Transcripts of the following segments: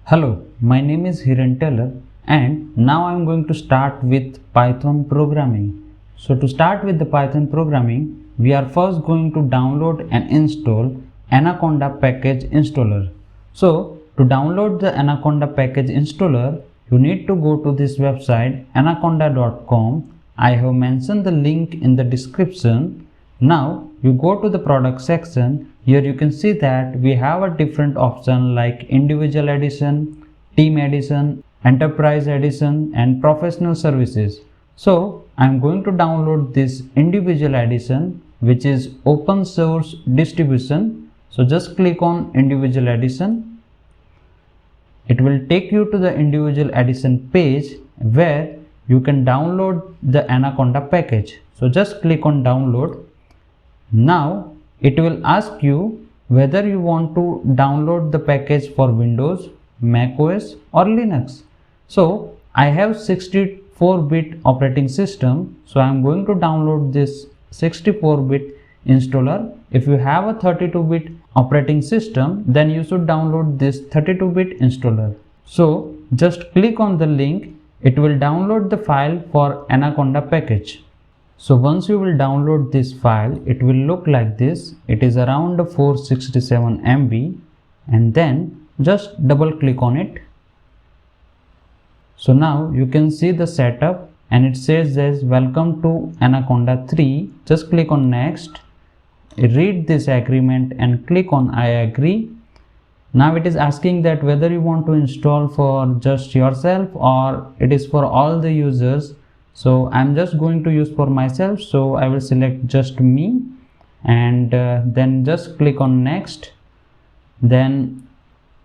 Hello, my name is Hiren Taylor and now I am going to start with Python programming. So to start with the Python programming, we are first going to download and install Anaconda package installer. So to download the Anaconda package installer, you need to go to this website anaconda.com. I have mentioned the link in the description. Now you go to the product section. Here you can see that we have a different option like individual edition, team edition, enterprise edition and professional services. So I am going to download this individual edition, which is open source distribution. So just click on individual edition. It will take you to the individual edition page where you can download the Anaconda package. So just click on download. Now it will ask you whether you want to download the package for Windows, Mac OS or Linux. So I have 64-bit operating system, so I am going to download this 64-bit installer. If you have a 32-bit operating system, then you should download this 32-bit installer. So just click on the link. It will download the file for Anaconda package. So once you will download this file, it will look like this. It is around 467 MB, and then just double click on it. So now you can see the setup and it says as welcome to Anaconda 3. Just click on next, read this agreement and click on I agree. Now it is asking that whether you want to install for just yourself or it is for all the users. So I'm just going to use for myself, so I will select just me and then just click on next. Then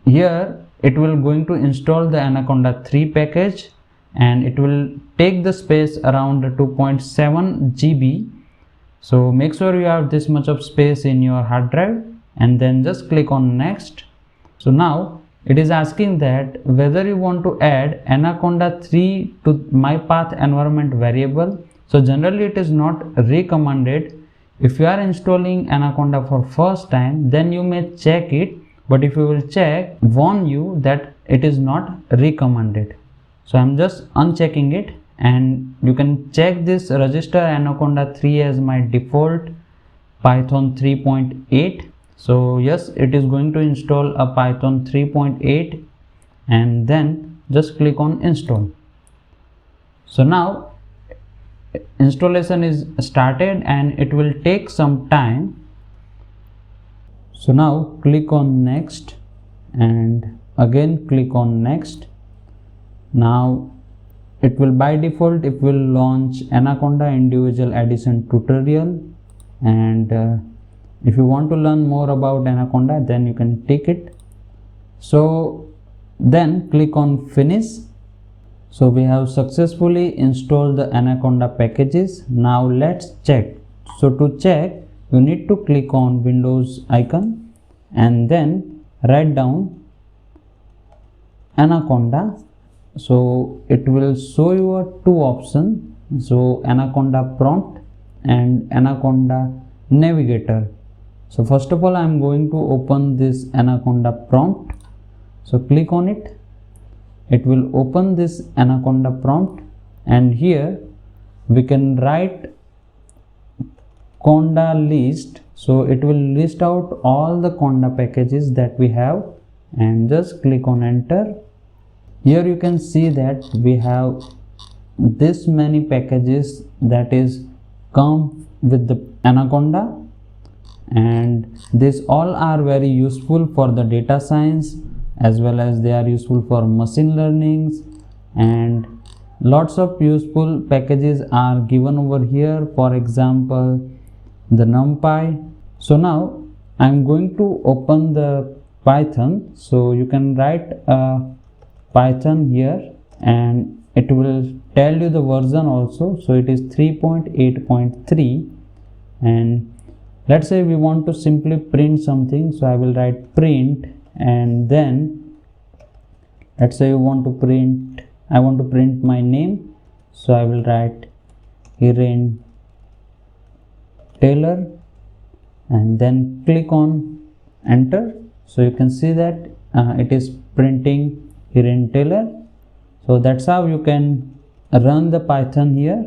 here it will going to install the Anaconda 3 package and it will take the space around 2.7 GB. So make sure you have this much of space in your hard drive and then just click on next. So now it is asking that whether you want to add Anaconda 3 to mypath environment variable. So generally it is not recommended. If you are installing Anaconda for first time, then you may check it, but if you will check, warn you that it is not recommended. So I'm just unchecking it, and you can check this register Anaconda 3 as my default Python 3.8. So yes, it is going to install a Python 3.8 and then just click on install. So now installation is started and it will take some time. So now click on next and again click on next. Now it will by default it will launch Anaconda individual edition tutorial, and if you want to learn more about Anaconda, then you can take it. So then click on finish. So we have successfully installed the Anaconda packages. Now let's check. So to check, you need to click on Windows icon and then write down Anaconda. So it will show you two options. So Anaconda prompt and Anaconda navigator. So first of all, I am going to open this Anaconda prompt. So click on it. It will open this Anaconda prompt, and here we can write Conda list. So it will list out all the Conda packages that we have, and just click on enter. Here you can see that we have this many packages that is come with the Anaconda, and these all are very useful for the data science as well as they are useful for machine learnings, and lots of useful packages are given over here, for example the NumPy. So now I am going to open the Python. So you can write Python here and it will tell you the version also. So it is 3.8.3, and let's say we want to simply print something. So I will write print, and then let's say I want to print my name. So I will write Hiren Taylor and then click on enter. So you can see that it is printing Hiren Taylor. So that's how you can run the Python here,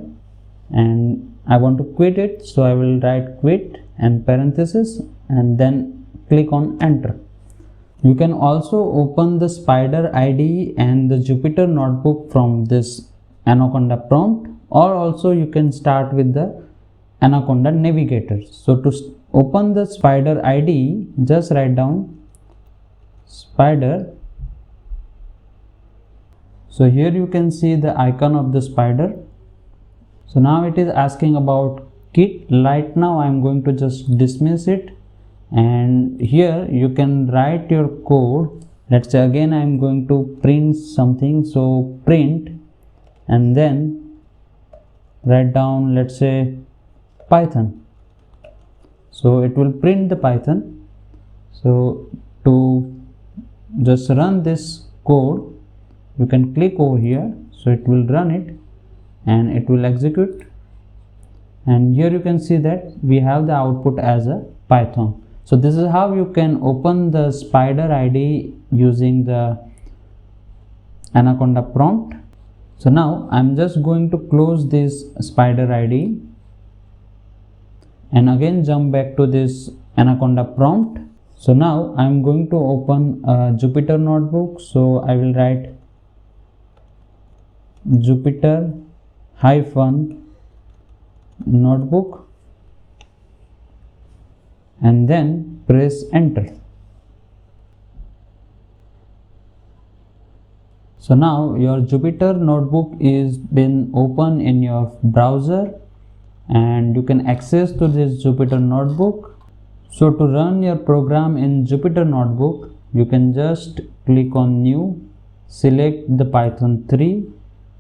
and I want to quit it, so I will write quit and parenthesis and then click on enter. You can also open the Spyder IDE and the Jupyter Notebook from this Anaconda prompt, or also you can start with the Anaconda Navigator. So to open the Spyder IDE, just write down Spyder. So here you can see the icon of the spider. So now it is asking about Git. Right now I am going to just dismiss it, and here you can write your code. Let's say again I am going to print something, so print and then write down, let's say, Python. So it will print the Python. So to just run this code, you can click over here, so it will run it and it will execute, and here you can see that we have the output as a Python. So this is how you can open the Spyder IDE using the Anaconda prompt. So now I'm just going to close this Spyder IDE and again jump back to this Anaconda prompt. So now I'm going to open a Jupyter Notebook. So I will write Jupyter Notebook and then press enter. So now your Jupyter Notebook is been open in your browser and you can access to this Jupyter Notebook. So to run your program in Jupyter Notebook, you can just click on new, select the Python 3.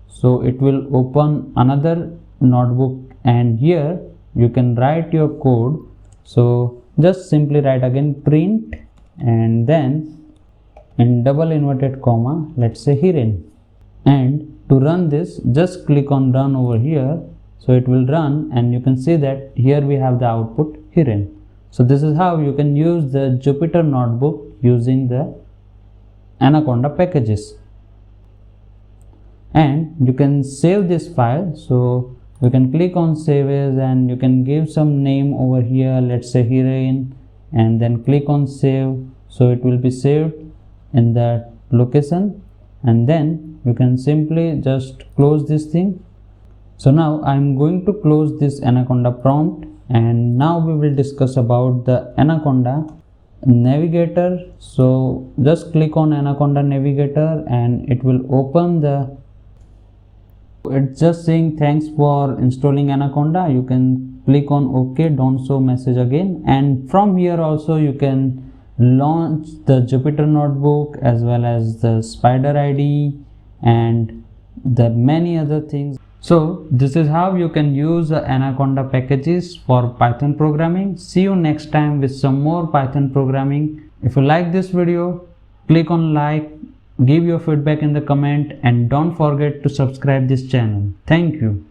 So it will open another notebook and here you can write your code. So just simply write again print and then in double inverted comma, let's say Hiren. And to run this, just click on run over here. So it will run and you can see that here we have the output Hiren. So this is how you can use the Jupyter Notebook using the Anaconda packages. And you can save this file. So you can click on save as and you can give some name over here, let's say Hiren, and then click on save. So it will be saved in that location, and then you can simply just close this thing. So now I'm going to close this Anaconda prompt, and now we will discuss about the Anaconda Navigator. So just click on Anaconda Navigator and it will open the, it's just saying thanks for installing Anaconda. You can click on OK, don't show message again, and from here also you can launch the Jupyter Notebook as well as the Spyder IDE and the many other things. So this is how you can use the Anaconda packages for Python programming. See you next time with some more Python programming. If you like this video, click on like, give your feedback in the comment, and don't forget to subscribe this channel. Thank you.